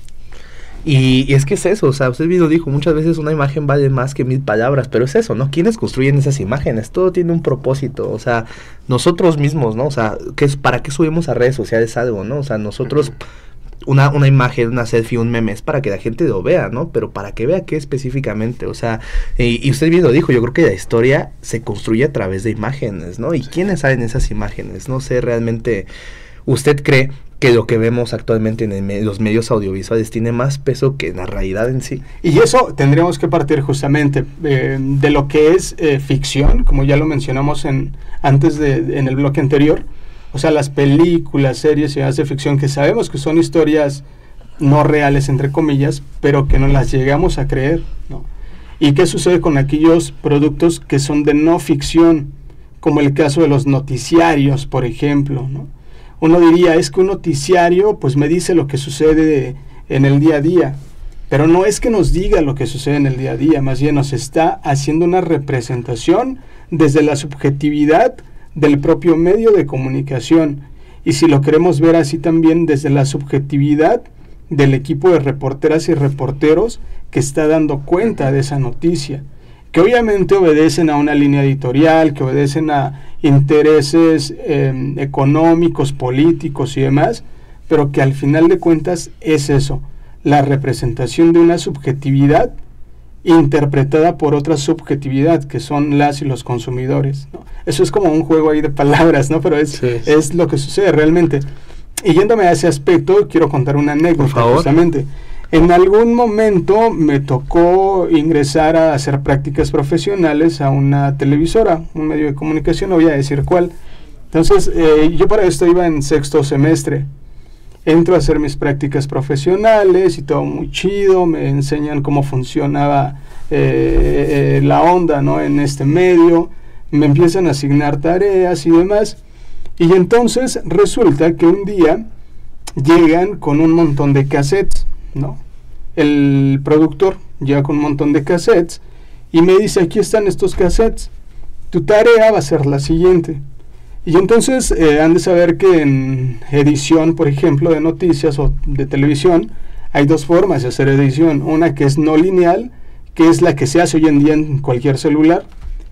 Y es que es eso, o sea, usted bien lo dijo, muchas veces una imagen vale más que 1000 palabras, pero es eso, ¿no? ¿Quiénes construyen esas imágenes? Todo tiene un propósito, o sea, nosotros mismos, ¿no? O sea, ¿para qué subimos a redes sociales algo, no? O sea, nosotros, una imagen, una selfie, un meme, es para que la gente lo vea, ¿no? Pero para que vea qué específicamente, o sea, y usted bien lo dijo, yo creo que la historia se construye a través de imágenes, ¿no? ¿Y quiénes saben esas imágenes? No sé, realmente, ¿usted cree que lo que vemos actualmente en los medios audiovisuales tiene más peso que la realidad en sí. Y eso tendríamos que partir justamente de lo que es ficción, como ya lo mencionamos en el bloque anterior, o sea, las películas, series y demás de ficción que sabemos que son historias no reales, entre comillas, pero que no las llegamos a creer, ¿no? ¿Y qué sucede con aquellos productos que son de no ficción, como el caso de los noticiarios, por ejemplo, ¿no? Uno diría, es que un noticiario pues me dice lo que sucede en el día a día, pero no es que nos diga lo que sucede en el día a día, más bien nos está haciendo una representación desde la subjetividad del propio medio de comunicación, y si lo queremos ver así también desde la subjetividad del equipo de reporteras y reporteros que está dando cuenta de esa noticia, que obviamente obedecen a una línea editorial, que obedecen a intereses económicos, políticos y demás, pero que al final de cuentas es eso, la representación de una subjetividad interpretada por otra subjetividad, que son las y los consumidores, ¿no? Eso es como un juego ahí de palabras, ¿no? Pero es lo que sucede realmente. Y yéndome a ese aspecto, quiero contar una anécdota justamente. En algún momento me tocó ingresar a hacer prácticas profesionales a una televisora, un medio de comunicación, no voy a decir cuál. Entonces, yo para esto iba en 6º semestre. Entro a hacer mis prácticas profesionales y todo muy chido, me enseñan cómo funcionaba la onda, ¿no? En este medio, me empiezan a asignar tareas y demás. Y entonces resulta que un día llegan con un montón de cassettes, ¿no? El productor llega con un montón de cassettes y me dice, aquí están estos cassettes, tu tarea va a ser la siguiente. Y entonces han de saber que en edición, por ejemplo, de noticias o de televisión, hay dos formas de hacer edición. Una que es no lineal, que es la que se hace hoy en día en cualquier celular,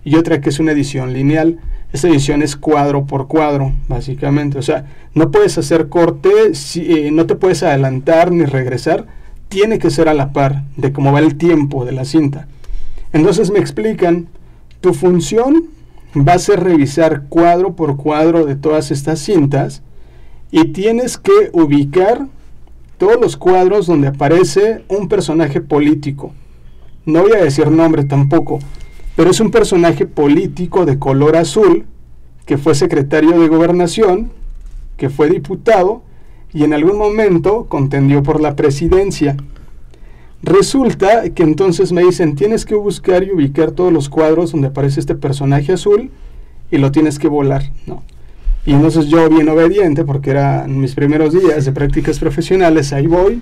y otra que es una edición lineal. Esa edición es cuadro por cuadro, básicamente. O sea, no puedes hacer corte, no te puedes adelantar ni regresar, tiene que ser a la par de cómo va el tiempo de la cinta. Entonces me explican, tu función va a ser revisar cuadro por cuadro de todas estas cintas y tienes que ubicar todos los cuadros donde aparece un personaje político. No voy a decir nombre tampoco, pero es un personaje político de color azul que fue secretario de Gobernación, que fue diputado y en algún momento contendió por la presidencia. Resulta que entonces me dicen, tienes que buscar y ubicar todos los cuadros donde aparece este personaje azul y lo tienes que volar, ¿no? Y entonces yo, bien obediente, porque eran mis primeros días de prácticas profesionales, ahí voy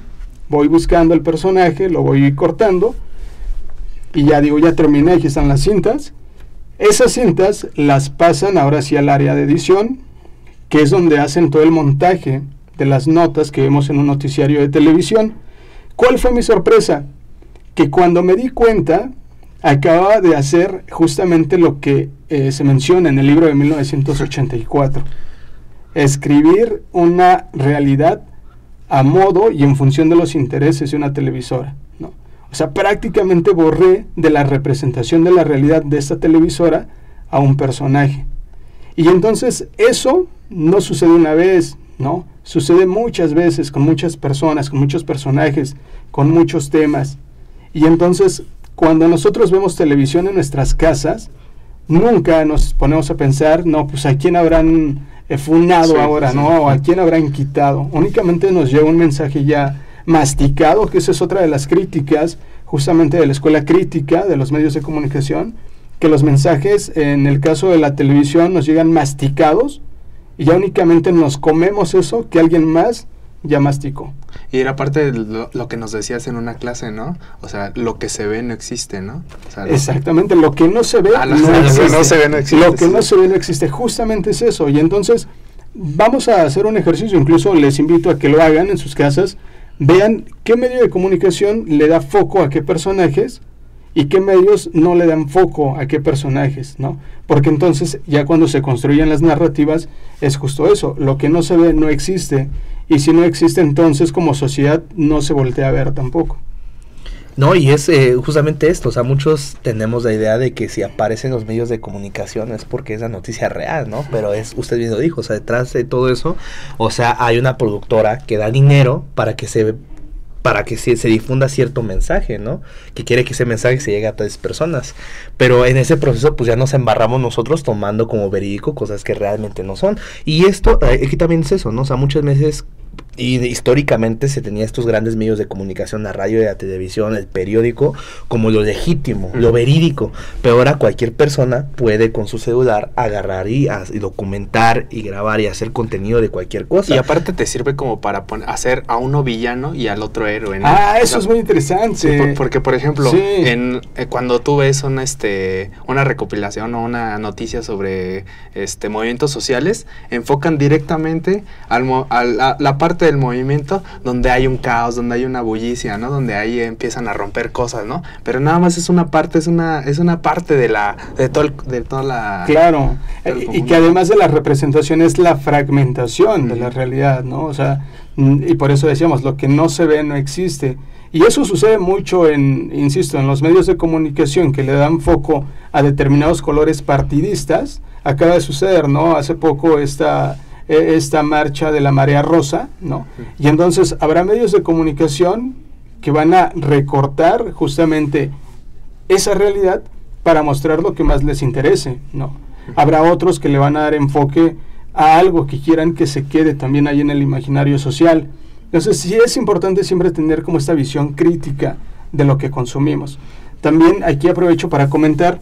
buscando el personaje, lo voy cortando y ya digo, ya terminé, aquí están las cintas. Esas cintas las pasan ahora sí al área de edición, que es donde hacen todo el montaje de las notas que vemos en un noticiario de televisión. ¿Cuál fue mi sorpresa? Que cuando me di cuenta, acababa de hacer justamente lo que se menciona en el libro de 1984. Escribir una realidad a modo y en función de los intereses de una televisora, ¿no? O sea, prácticamente borré de la representación de la realidad de esta televisora a un personaje. Y entonces eso no sucede una vez, ¿no? Sucede muchas veces con muchas personas, con muchos personajes, con muchos temas. Y entonces, cuando nosotros vemos televisión en nuestras casas, nunca nos ponemos a pensar, no, pues a quién habrán funado ahora, ¿no? O a quién habrán quitado. Únicamente nos llega un mensaje ya masticado, que esa es otra de las críticas, justamente de la escuela crítica de los medios de comunicación, que los mensajes, en el caso de la televisión, nos llegan masticados, y ya únicamente nos comemos eso que alguien más ya masticó. Y era parte de lo que nos decías en una clase, ¿no? O sea, lo que se ve no existe, ¿no? O sea, exactamente, lo que no se ve no existe. No se ve no existe. Lo que no se ve no existe, justamente es eso. Y entonces vamos a hacer un ejercicio, incluso les invito a que lo hagan en sus casas, vean qué medio de comunicación le da foco a qué personajes y qué medios no le dan foco a qué personajes, ¿no? Porque entonces ya cuando se construyen las narrativas es justo eso, lo que no se ve no existe, y si no existe entonces como sociedad no se voltea a ver tampoco. No, y es justamente esto, o sea, muchos tenemos la idea de que si aparecen los medios de comunicación es porque es la noticia real, ¿no? Pero usted bien lo dijo, o sea, detrás de todo eso, o sea, hay una productora que da dinero para que se difunda cierto mensaje, ¿no? Que quiere que ese mensaje se llegue a todas las personas. Pero en ese proceso, pues ya nos embarramos nosotros tomando como verídico cosas que realmente no son. Y esto, aquí también es eso, ¿no? O sea, muchas veces, y históricamente se tenía estos grandes medios de comunicación, la radio, la televisión, el periódico, como lo legítimo, lo verídico. Pero ahora cualquier persona puede con su celular agarrar y documentar y grabar y hacer contenido de cualquier cosa. Y aparte te sirve como para hacer a uno villano y al otro héroe, ¿no? Eso es muy interesante. Sí, porque por ejemplo, cuando tú ves una recopilación o una noticia sobre movimientos sociales, enfocan directamente a la parte del movimiento donde hay un caos, donde hay una bullicia, ¿no? Donde ahí empiezan a romper cosas, ¿no? Pero nada más es una parte, es una parte de toda la... Claro, y que además de la representación es la fragmentación de la realidad, ¿no? O sea, y por eso decíamos, lo que no se ve no existe. Y eso sucede mucho insisto, en los medios de comunicación que le dan foco a determinados colores partidistas. Acaba de suceder, ¿no? Hace poco esta marcha de la marea rosa, ¿no? Y entonces habrá medios de comunicación que van a recortar justamente esa realidad para mostrar lo que más les interese, ¿no? Habrá otros que le van a dar enfoque a algo que quieran que se quede también ahí en el imaginario social. Entonces sí es importante siempre tener como esta visión crítica de lo que consumimos. También aquí aprovecho para comentar,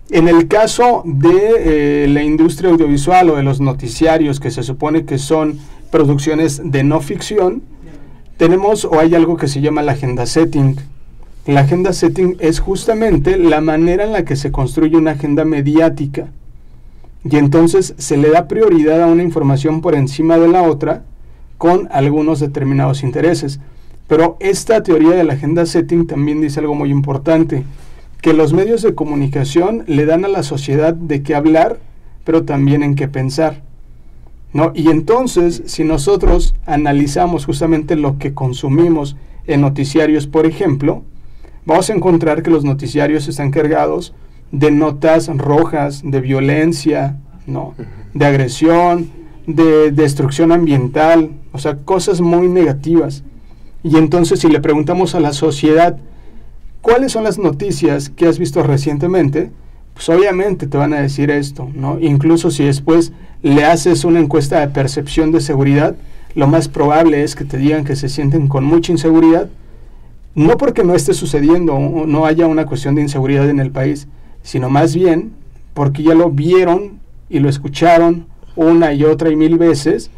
en el caso de la industria audiovisual o de los noticiarios que se supone que son producciones de no ficción, tenemos o hay algo que se llama la agenda setting. La agenda setting es justamente la manera en la que se construye una agenda mediática. Y entonces se le da prioridad a una información por encima de la otra con algunos determinados intereses. Pero esta teoría de la agenda setting también dice algo muy importante, que los medios de comunicación le dan a la sociedad de qué hablar, pero también en qué pensar, ¿no? Y entonces, si nosotros analizamos justamente lo que consumimos en noticiarios, por ejemplo, vamos a encontrar que los noticiarios están cargados de notas rojas, de violencia, ¿no? De agresión, de destrucción ambiental, o sea, cosas muy negativas. Y entonces, si le preguntamos a la sociedad, ¿cuáles son las noticias que has visto recientemente? Pues obviamente te van a decir esto, ¿no? Incluso si después le haces una encuesta de percepción de seguridad, lo más probable es que te digan que se sienten con mucha inseguridad, no porque no esté sucediendo o no haya una cuestión de inseguridad en el país, sino más bien porque ya lo vieron y lo escucharon una y otra y mil veces,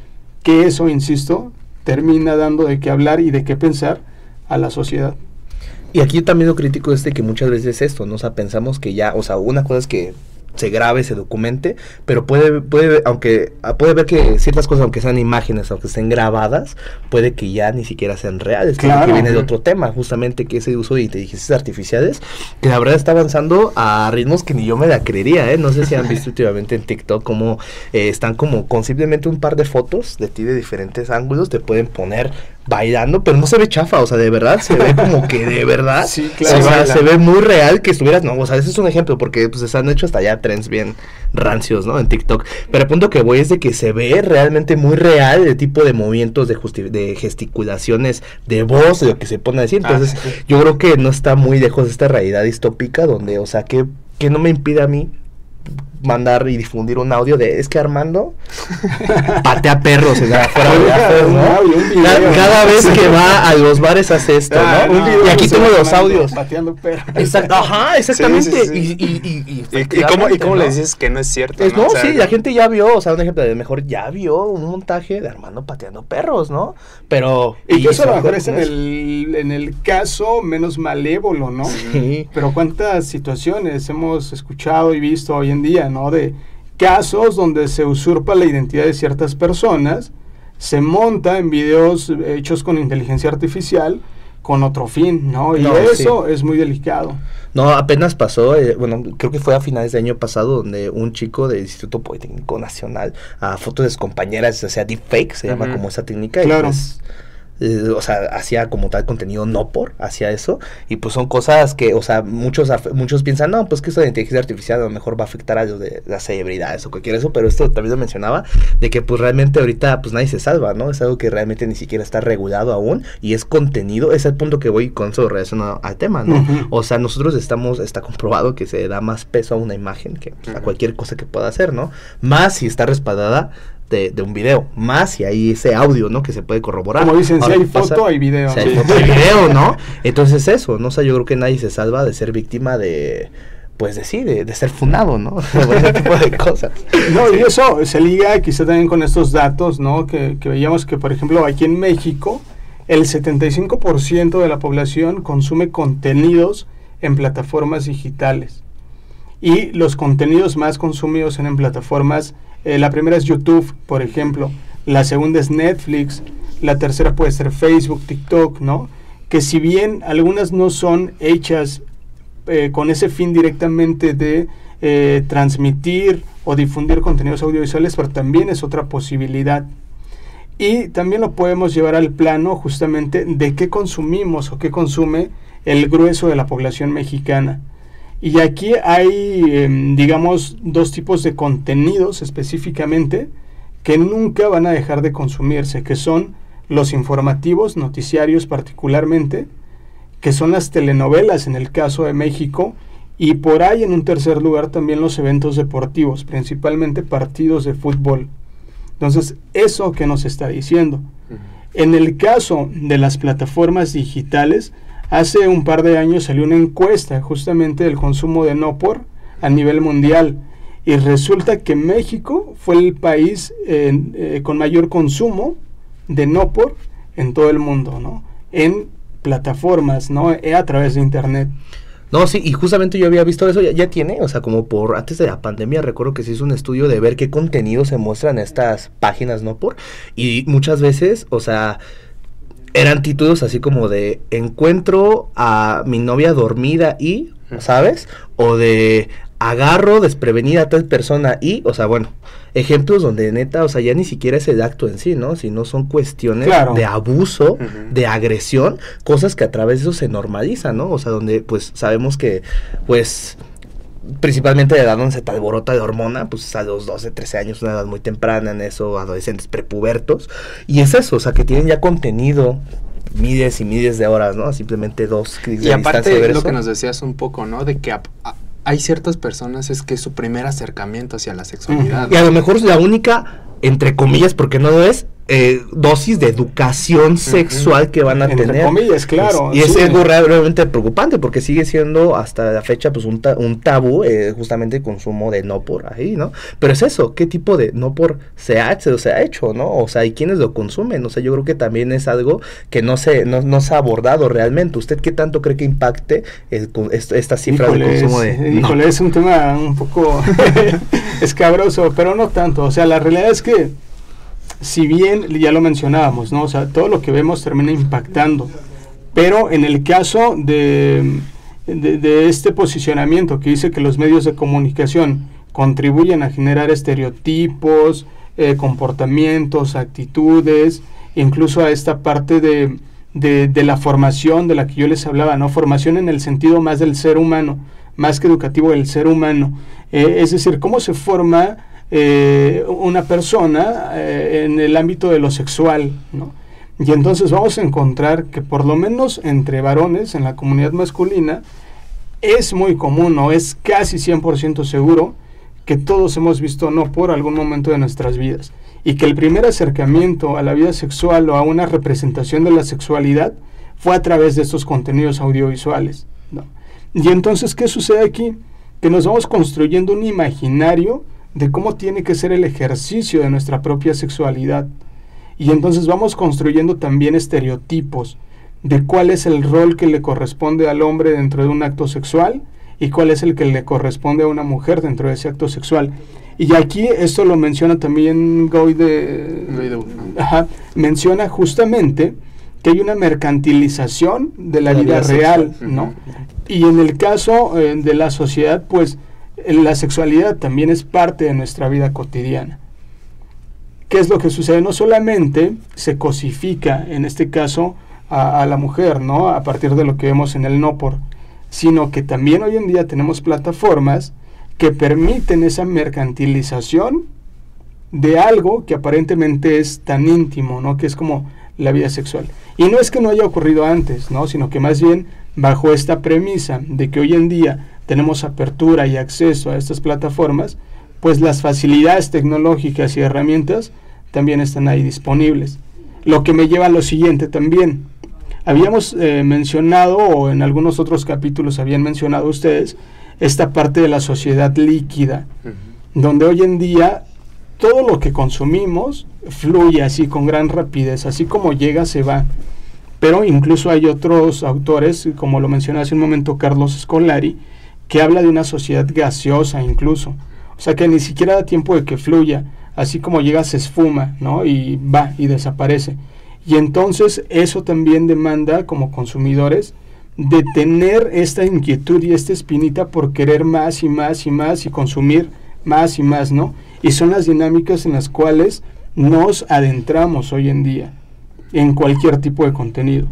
que eso, insisto, termina dando de qué hablar y de qué pensar a la sociedad. Y aquí también lo crítico es de que muchas veces esto, ¿no? O sea, pensamos que ya, o sea, una cosa es que se grabe, se documente, pero puede ver que ciertas cosas, aunque sean imágenes, aunque estén grabadas, puede que ya ni siquiera sean reales, claro, que viene de otro tema, justamente, que es el uso de inteligencias artificiales, que la verdad está avanzando a ritmos que ni yo me la creería, ¿eh? No sé si han visto últimamente en TikTok cómo están como con simplemente un par de fotos de ti de diferentes ángulos, te pueden poner bailando, pero no se ve chafa, o sea, de verdad, se ve como que de verdad, sí, claro, o sea, se ve muy real que estuvieras, no, o sea, ese es un ejemplo, porque pues se han hecho hasta ya trends bien rancios, ¿no? En TikTok, pero el punto que voy es de que se ve realmente muy real el tipo de movimientos, de gesticulaciones, de voz, de lo que se pone a decir, entonces yo creo que no está muy lejos de esta realidad distópica donde, o sea, que no me impide a mí mandar y difundir un audio de, es que Armando patea perros, o sea, fuera de viajes, ¿no? Cada vez que va a los bares hace esto, ¿no? Y aquí tengo los audios. Pateando perros. Exacto, ajá, exactamente. Sí. ¿Y cómo le dices que no es cierto? No, o sea, sí, la gente ya vio, o sea, un ejemplo de mejor, ya vio un montaje de Armando pateando perros, ¿no? Pero... Y que eso a lo mejor es en el caso menos malévolo, ¿no? Sí. Pero cuántas situaciones hemos escuchado y visto hoy en día, ¿no? De casos donde se usurpa la identidad de ciertas personas, se monta en videos hechos con inteligencia artificial con otro fin, ¿no? Y eso es muy delicado. No, apenas pasó, bueno, creo que fue a finales del año pasado, donde un chico del Instituto Politécnico Nacional, a fotos de sus compañeras, o sea, deepfake, se llama como esa técnica, claro. Y pues o sea, hacía como tal contenido no por, hacía eso, y pues son cosas que, o sea, muchos piensan, no, pues que esto de inteligencia artificial a lo mejor va a afectar a lo de las celebridades o cualquier eso, pero esto también lo mencionaba, de que pues realmente ahorita pues nadie se salva, ¿no? Es algo que realmente ni siquiera está regulado aún, y es contenido, es el punto que voy con eso relacionado al tema, ¿no? O sea, nosotros está comprobado que se da más peso a una imagen que a cualquier cosa que pueda hacer, ¿no? Más si está respaldada de un video, más si hay ese audio, ¿no? Que se puede corroborar. Como dicen, si hay foto, hay video. Si hay foto, hay video, ¿no? Entonces eso, ¿no? O sea, yo creo que nadie se salva de ser víctima de, pues de ser funado, ¿no? Ese tipo de cosas. No, y eso se liga quizá también con estos datos, ¿no? Que veíamos que, por ejemplo, aquí en México, el 75% de la población consume contenidos en plataformas digitales. Y los contenidos más consumidos en plataformas, la primera es YouTube, por ejemplo, la segunda es Netflix, la tercera puede ser Facebook, TikTok, ¿no? Que si bien algunas no son hechas con ese fin directamente de transmitir o difundir contenidos audiovisuales, pero también es otra posibilidad. Y también lo podemos llevar al plano justamente de qué consumimos o qué consume el grueso de la población mexicana. Y aquí hay, digamos, dos tipos de contenidos específicamente que nunca van a dejar de consumirse, que son los informativos, noticiarios particularmente, que son las telenovelas en el caso de México, y por ahí en un tercer lugar también los eventos deportivos, principalmente partidos de fútbol. Entonces, ¿eso qué nos está diciendo? En el caso de las plataformas digitales, hace un par de años salió una encuesta justamente del consumo de no por a nivel mundial, y resulta que México fue el país con mayor consumo de no por en todo el mundo, ¿no? En plataformas, ¿no? A través de internet. No, sí, y justamente yo había visto eso, ya tiene, o sea, como por antes de la pandemia, recuerdo que se hizo un estudio de ver qué contenido se muestra en estas páginas, ¿no? Y muchas veces, o sea, eran títulos así como de encuentro a mi novia dormida y, ¿sabes? O de agarro desprevenida a tal persona y, o sea, bueno, ejemplos donde neta, o sea, ya ni siquiera es el acto en sí, ¿no? Sino son cuestiones de abuso, de agresión, cosas que a través de eso se normalizan, ¿no? O sea, donde pues sabemos que, pues, principalmente de edad donde se te alborota de hormona, pues a los 12, 13 años, una edad muy temprana en eso, adolescentes prepubertos, y es eso, o sea, que tienen ya contenido miles y miles de horas, ¿no? Simplemente 2 clics de distancia. Y aparte de lo que nos decías un poco, ¿no? De que hay ciertas personas es que es su primer acercamiento hacia la sexualidad. Y a lo mejor es la única, entre comillas, porque no lo es, dosis de educación sexual que van a tener. Entre comillas, claro. Y es algo realmente preocupante, porque sigue siendo hasta la fecha pues un tabú, justamente el consumo de no por ahí, ¿no? Pero es eso, ¿qué tipo de no por se ha hecho, ¿no? O sea, ¿y quiénes lo consumen? O sea, yo creo que también es algo que no se ha abordado realmente. ¿Usted qué tanto cree que impacte estas cifras de consumo de Híjole, es un tema un poco escabroso, pero no tanto. O sea, la realidad es que si bien ya lo mencionábamos, ¿no? O sea, todo lo que vemos termina impactando, pero en el caso de este posicionamiento que dice que los medios de comunicación contribuyen a generar estereotipos, comportamientos, actitudes, incluso a esta parte de la formación de la que yo les hablaba, ¿no? Formación en el sentido más del ser humano, más que educativo del ser humano, es decir, cómo se forma una persona en el ámbito de lo sexual, ¿no? Y entonces vamos a encontrar que por lo menos entre varones en la comunidad masculina es muy común, o es casi 100% seguro que todos hemos visto no por algún momento de nuestras vidas, y que el primer acercamiento a la vida sexual o a una representación de la sexualidad fue a través de estos contenidos audiovisuales, ¿no? Y entonces, ¿qué sucede aquí? Que nos vamos construyendo un imaginario de cómo tiene que ser el ejercicio de nuestra propia sexualidad, y entonces vamos construyendo también estereotipos de cuál es el rol que le corresponde al hombre dentro de un acto sexual y cuál es el que le corresponde a una mujer dentro de ese acto sexual. Y aquí esto lo menciona también Goide, menciona justamente que hay una mercantilización de la vida real, ¿no? Y en el caso de la sociedad, pues la sexualidad también es parte de nuestra vida cotidiana. ¿qué es lo que sucede? No solamente se cosifica, en este caso, a la mujer, ¿no? A partir de lo que vemos en el no por, sino que también hoy en día tenemos plataformas que permiten esa mercantilización de algo que aparentemente es tan íntimo, ¿no? Que es como la vida sexual. Y no es que no haya ocurrido antes, ¿no? Sino que más bien bajo esta premisa de que hoy en día tenemos apertura y acceso a estas plataformas, pues las facilidades tecnológicas y herramientas también están ahí disponibles. Lo que me lleva a lo siguiente también. Habíamos mencionado, o en algunos otros capítulos habían mencionado ustedes, esta parte de la sociedad líquida, donde hoy en día todo lo que consumimos fluye así con gran rapidez, así como llega se va. Pero incluso hay otros autores, como lo mencioné hace un momento Carlos Scolari, que habla de una sociedad gaseosa incluso. O sea que ni siquiera da tiempo de que fluya, así como llega se esfuma, ¿no? Y va y desaparece. Y entonces eso también demanda como consumidores de tener esta inquietud y esta espinita por querer más y más y más y consumir más y más, ¿no? Y son las dinámicas en las cuales nos adentramos hoy en día en cualquier tipo de contenido.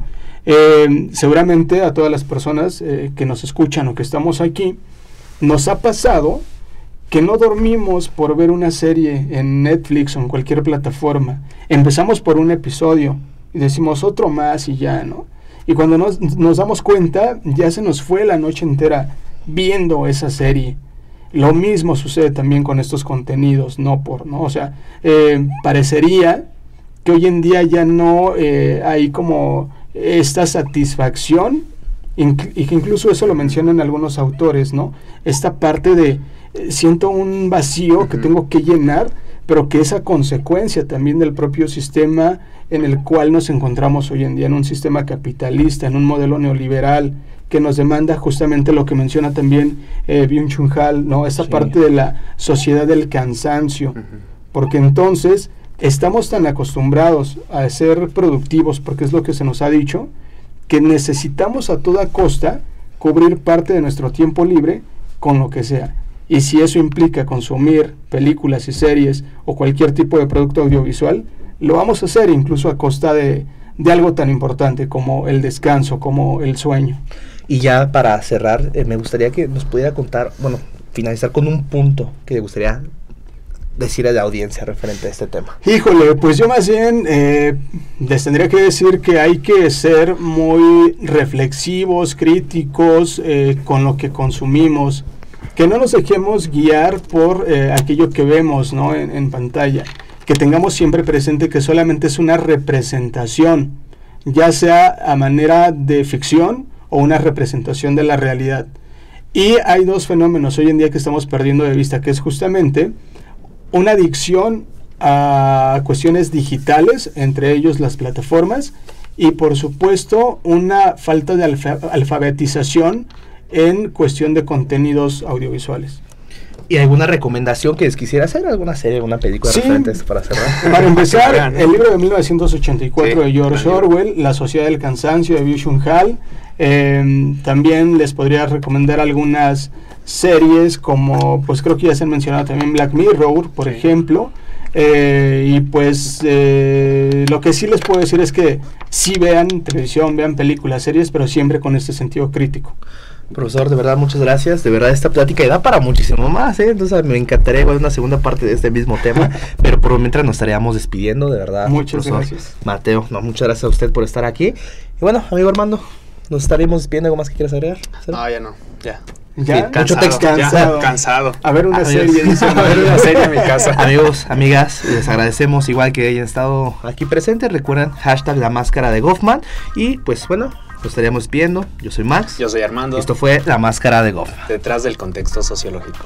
Seguramente a todas las personas que nos escuchan o que estamos aquí, nos ha pasado que no dormimos por ver una serie en Netflix o en cualquier plataforma. Empezamos por un episodio y decimos otro más y ya, ¿no? Y cuando nos damos cuenta, ya se nos fue la noche entera viendo esa serie. Lo mismo sucede también con estos contenidos, ¿no? O sea, parecería que hoy en día ya no hay como esta satisfacción, y que incluso eso lo mencionan algunos autores, ¿no? Esta parte de siento un vacío que tengo que llenar, pero que es a consecuencia también del propio sistema en el cual nos encontramos hoy en día, en un sistema capitalista, en un modelo neoliberal, que nos demanda justamente lo que menciona también Byung-Chul Han, ¿no? Esa parte de la sociedad del cansancio, porque entonces estamos tan acostumbrados a ser productivos, porque es lo que se nos ha dicho, que necesitamos a toda costa cubrir parte de nuestro tiempo libre con lo que sea. Y si eso implica consumir películas y series o cualquier tipo de producto audiovisual, lo vamos a hacer incluso a costa de algo tan importante como el descanso, como el sueño. Y ya para cerrar, me gustaría que nos pudiera contar, bueno, finalizar con un punto que le gustaría decir a la audiencia referente a este tema. Híjole, pues yo más bien les tendría que decir que hay que ser muy reflexivos, críticos con lo que consumimos, que no nos dejemos guiar por aquello que vemos, ¿no? en pantalla, que tengamos siempre presente que solamente es una representación, ya sea a manera de ficción o una representación de la realidad. Y hay dos fenómenos hoy en día que estamos perdiendo de vista, que es justamente una adicción a cuestiones digitales, entre ellos las plataformas, y por supuesto una falta de alfabetización en cuestión de contenidos audiovisuales. ¿Y alguna recomendación que les quisiera hacer? ¿Alguna serie, alguna película referente a esto para cerrar? Para empezar, el libro de 1984 de George Orwell, La sociedad del cansancio de Byung-Chul Han. También les podría recomendar algunas series como, pues creo que ya se han mencionado también, Black Mirror, por ejemplo. Y pues lo que sí les puedo decir es que sí vean televisión, vean películas, series, pero siempre con este sentido crítico. Profesor, de verdad, muchas gracias. De verdad, esta plática da para muchísimo más, ¿eh? Entonces, me encantaría igual una segunda parte de este mismo tema. Pero por mientras nos estaríamos despidiendo, de verdad. Muchas profesor gracias. Mateo, muchas gracias a usted por estar aquí. Y bueno, amigo Armando, nos estaremos despidiendo. ¿Algo más que quieras agregar? No, ya no. Ya. ¿Ya? Sí, mucho texto. Cansado. A ver una serie, dice. A ver una serie en mi casa. Amigos, amigas, les agradecemos igual que hayan estado aquí presentes. Recuerden, hashtag La Máscara de Goffman. Y pues bueno, nos estaríamos despidiendo. Yo soy Max. Yo soy Armando. Esto fue La Máscara de Goffman. Detrás del contexto sociológico.